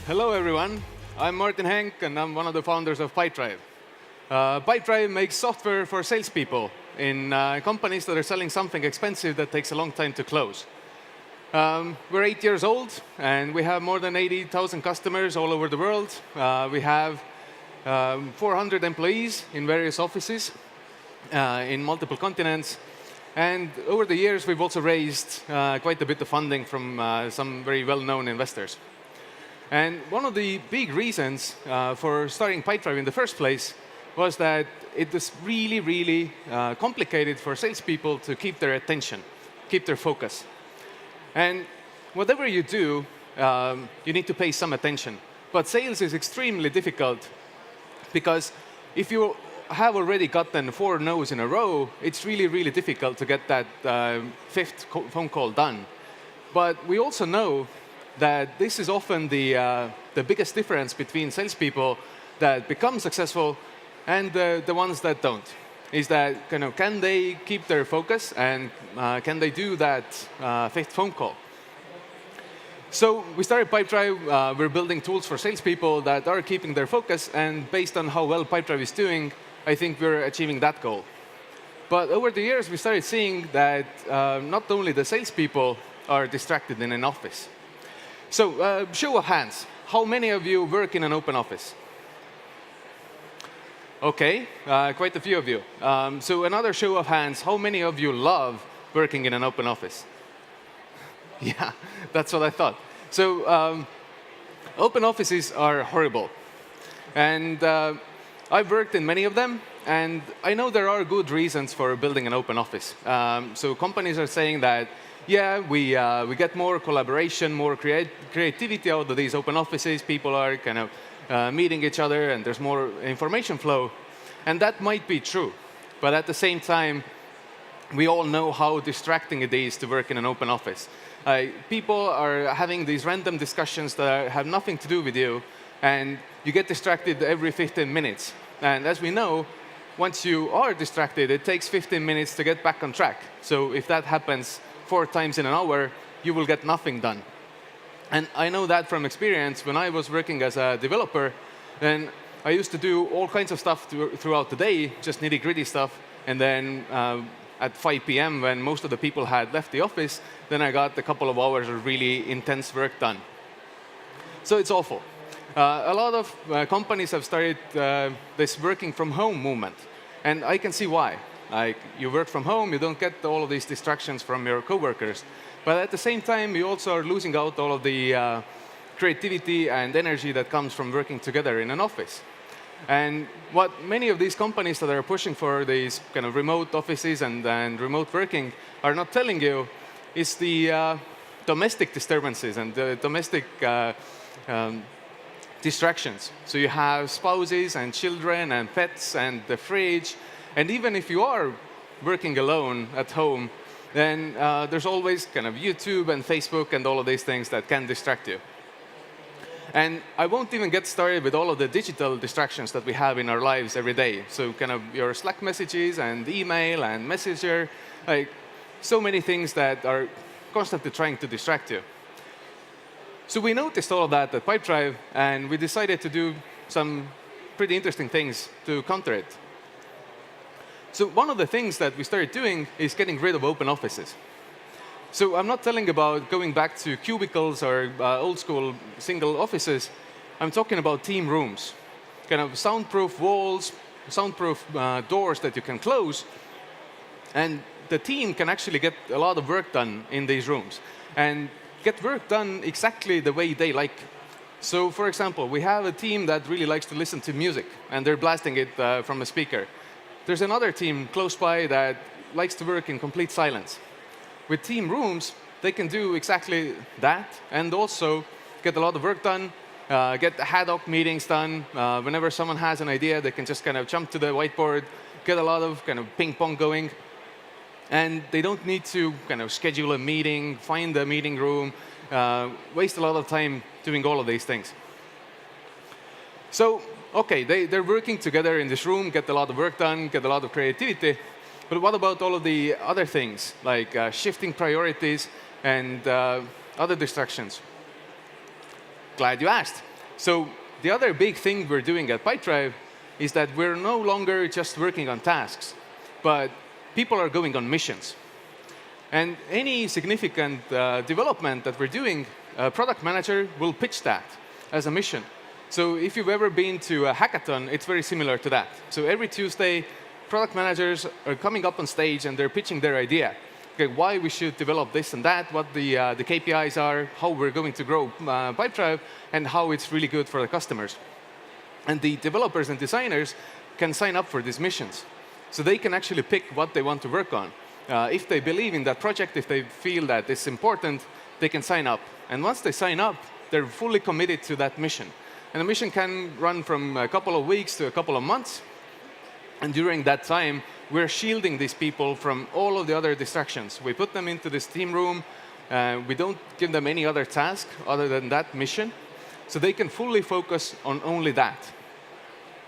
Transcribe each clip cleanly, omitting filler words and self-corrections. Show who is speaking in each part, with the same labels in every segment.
Speaker 1: Hello, everyone. I'm Martin Henk, and I'm one of the founders of Pipedrive. Pipedrive makes software for salespeople in companies that are selling something expensive that takes a long time to close. We're 8 years old, and we have more than 80,000 customers all over the world. We have 400 employees in various offices in multiple continents. And over the years, we've also raised quite a bit of funding from some very well-known investors. And one of the big reasons for starting Pipedrive in the first place was that it was really, really complicated for salespeople to keep their attention, keep their focus. And whatever you do, you need to pay some attention. But sales is extremely difficult because if you have already gotten 4 no's in a row, it's really, really difficult to get that fifth phone call done. But we also know that this is often the biggest difference between salespeople that become successful and the ones that don't. Is that can they keep their focus and can they do that fifth phone call? So we started Pipedrive. We're building tools for salespeople that are keeping their focus, and based on how well Pipedrive is doing, I think we're achieving that goal. But over the years, we started seeing that not only the salespeople are distracted in an office. So, show of hands. How many of you work in an open office? OK, quite a few of you. So another show of hands. How many of you love working in an open office? Yeah, that's what I thought. So open offices are horrible. And I've worked in many of them. And I know there are good reasons for building an open office. So companies are saying that, yeah, we get more collaboration, more creativity out of these open offices. People are meeting each other, and there's more information flow. And that might be true. But at the same time, we all know how distracting it is to work in an open office. People are having these random discussions that have nothing to do with you, and you get distracted every 15 minutes. And as we know, once you are distracted, it takes 15 minutes to get back on track. So if that happens 4 times in an hour, you will get nothing done. And I know that from experience. When I was working as a developer, then I used to do all kinds of stuff throughout the day, just nitty-gritty stuff. And then at 5 p.m., when most of the people had left the office, then I got a couple of hours of really intense work done. So it's awful. A lot of companies have started this working from home movement. And I can see why. Like, you work from home, you don't get all of these distractions from your coworkers. But at the same time, you also are losing out all of the creativity and energy that comes from working together in an office. And what many of these companies that are pushing for these kind of remote offices and remote working are not telling you is the domestic disturbances and the domestic distractions. So you have spouses and children and pets and the fridge. And even if you are working alone at home, then there's always YouTube and Facebook and all of these things that can distract you. And I won't even get started with all of the digital distractions that we have in our lives every day. So your Slack messages and email and Messenger, like so many things that are constantly trying to distract you. So we noticed all of that at Pipedrive, and we decided to do some pretty interesting things to counter it. So one of the things that we started doing is getting rid of open offices. So I'm not telling about going back to cubicles or old school single offices. I'm talking about team rooms, soundproof walls, soundproof doors that you can close. And the team can actually get a lot of work done in these rooms and get work done exactly the way they like. So for example, we have a team that really likes to listen to music, and they're blasting it from a speaker. There's another team close by that likes to work in complete silence. With team rooms, they can do exactly that and also get a lot of work done, get ad hoc meetings done. Whenever someone has an idea, they can just jump to the whiteboard, get a lot of ping pong going. And they don't need to schedule a meeting, find a meeting room, waste a lot of time doing all of these things. So OK, they're working together in this room, get a lot of work done, get a lot of creativity. But what about all of the other things, like shifting priorities and other distractions? Glad you asked. So the other big thing we're doing at Pipedrive is that we're no longer just working on tasks, but people are going on missions. And any significant development that we're doing, a product manager will pitch that as a mission. So if you've ever been to a hackathon, it's very similar to that. So every Tuesday, product managers are coming up on stage and they're pitching their idea. Okay, why we should develop this and that, what the KPIs are, how we're going to grow Pipedrive, and how it's really good for the customers. And the developers and designers can sign up for these missions. So they can actually pick what they want to work on. If they believe in that project, if they feel that it's important, they can sign up. And once they sign up, they're fully committed to that mission. And the mission can run from a couple of weeks to a couple of months. And during that time, we're shielding these people from all of the other distractions. We put them into this team room. We don't give them any other task other than that mission. So they can fully focus on only that.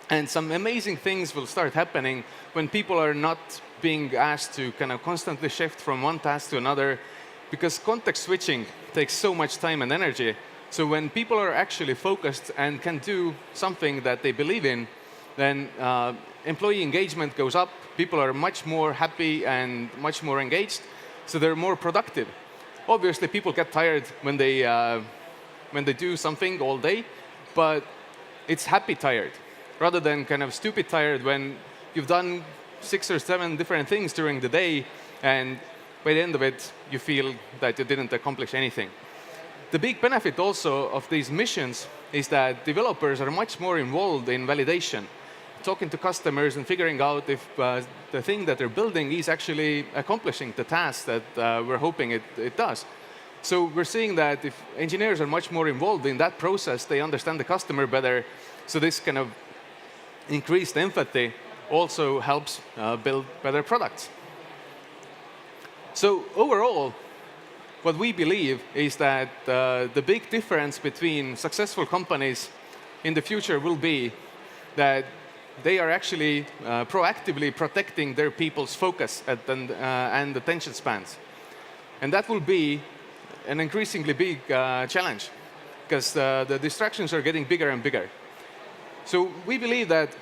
Speaker 1: And some amazing things will start happening when people are not being asked to kind of constantly shift from one task to another, because context switching takes so much time and energy. So when people are actually focused and can do something that they believe in, then employee engagement goes up. People are much more happy and much more engaged, so they're more productive. Obviously, people get tired when they do something all day, but it's happy tired, rather than kind of stupid tired when you've done 6 or 7 different things during the day, and by the end of it, you feel that you didn't accomplish anything. The big benefit also of these missions is that developers are much more involved in validation, talking to customers and figuring out if the thing that they're building is actually accomplishing the task that we're hoping it does. So we're seeing that if engineers are much more involved in that process, they understand the customer better. So this kind of increased empathy also helps build better products. So overall, what we believe is that the big difference between successful companies in the future will be that they are actually proactively protecting their people's focus and attention spans. And that will be an increasingly big challenge, because the distractions are getting bigger and bigger. So we believe that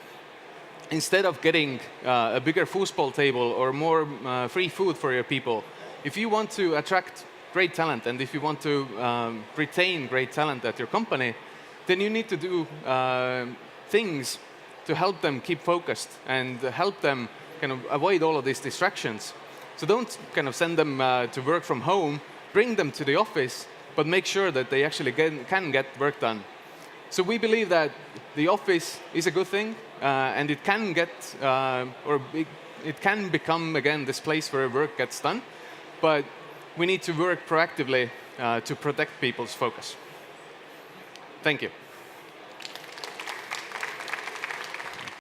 Speaker 1: instead of getting a bigger foosball table or more free food for your people, if you want to attract great talent and if you want to retain great talent at your company, then you need to do things to help them keep focused and help them kind of avoid all of these distractions. So don't kind of send them to work from home, bring them to the office, but make sure that they actually can get work done. So we believe that the office is a good thing, and it can get, it can become, again, this place where work gets done. But we need to work proactively to protect people's focus. Thank you.